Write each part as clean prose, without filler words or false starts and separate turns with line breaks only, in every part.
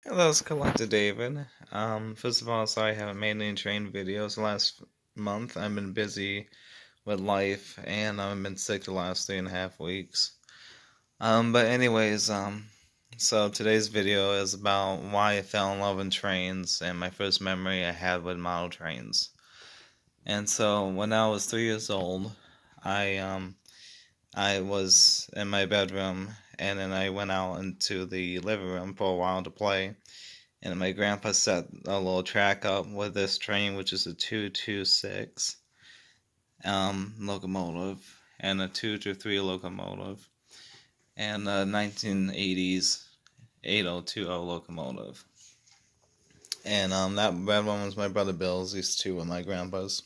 Hello, it's Collector David. First of all, sorry I haven't made any train videos the last month. I've been busy with life and I've been sick the last 3.5 weeks. But anyways, so today's video is about why I fell in love with trains and my first memory I had with model trains. And so when I was 3 years old, I was in my bedroom and then I went out into the living room for a while to play. And my grandpa set a little track up with this train, which is a 226 locomotive and a 223 locomotive and a 1980s 8020 locomotive. And that red one was my brother Bill's. These two were my grandpa's.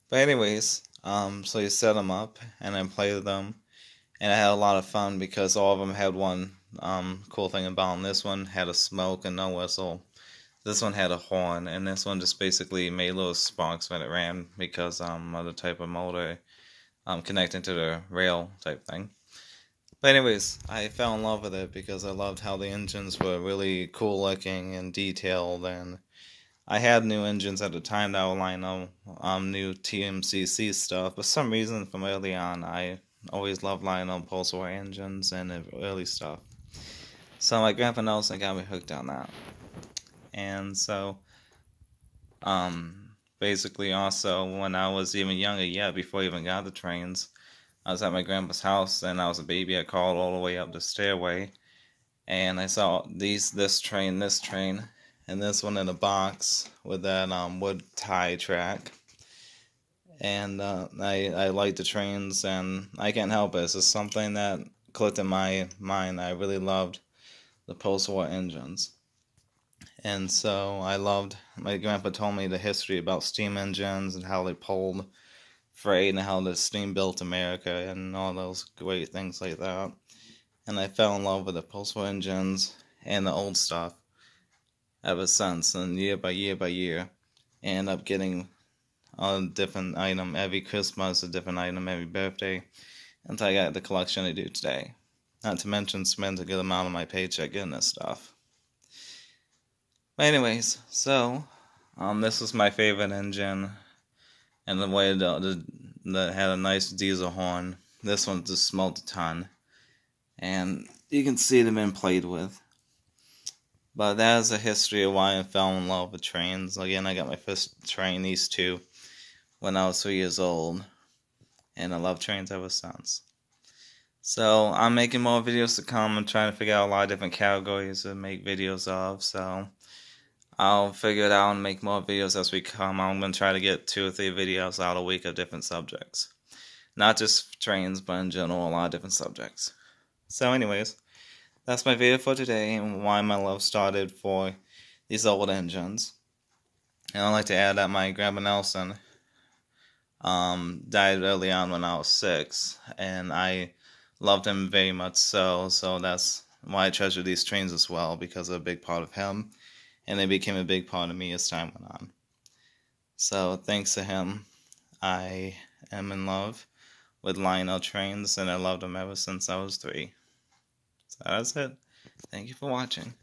But anyways, so he set them up and I played with them, and I had a lot of fun because all of them had one cool thing about them. This one had a smoke and no whistle. This one had a horn, and this one just basically made little sparks when it ran because of the type of motor connecting to the rail type thing. But anyways, I fell in love with it because I loved how the engines were really cool looking and detailed, and I had new engines at the time that were Lionel, new TMCC stuff, but for some reason from early on I always loved Lionel pulsar engines and the early stuff. So my grandpa Nelson got me hooked on that. And so, basically also when I was even younger, before I even got the trains, I was at my grandpa's house and I was a baby. I crawled all the way up the stairway and I saw this train, and this one in a box with that wood tie track. And I like the trains and I can't help it. It's just something that clicked in my mind. I really loved the post-war engines. And so my grandpa told me the history about steam engines and how they pulled freight and how the steam built America and all those great things like that. And I fell in love with the post-war engines and the old stuff ever since. And year by year, I end up getting a different item every Christmas, a different item every birthday, until I got the collection I do today. Not to mention spend a good amount of my paycheck getting this stuff. But anyways, so this was my favorite engine, and the way that had a nice diesel horn. This one just smoked a ton, and you can see them been played with. But that is a history of why I fell in love with trains. Again, I got my first train, these two, when I was 3 years old, and I love trains ever since. So I'm making more videos to come. I'm trying to figure out a lot of different categories to make videos of, so I'll figure it out and make more videos as we come. I'm going to try to get 2 or 3 videos out a week of different subjects. Not just trains, but in general, a lot of different subjects. So anyways, that's my video for today and why my love started for these old engines. And I'd like to add that my grandpa Nelson died early on when I was 6, and I loved him very much so that's why I treasure these trains as well, because they're a big part of him, and they became a big part of me as time went on. So thanks to him, I am in love with Lionel trains, and I loved them ever since I was 3. So that's it. Thank you for watching.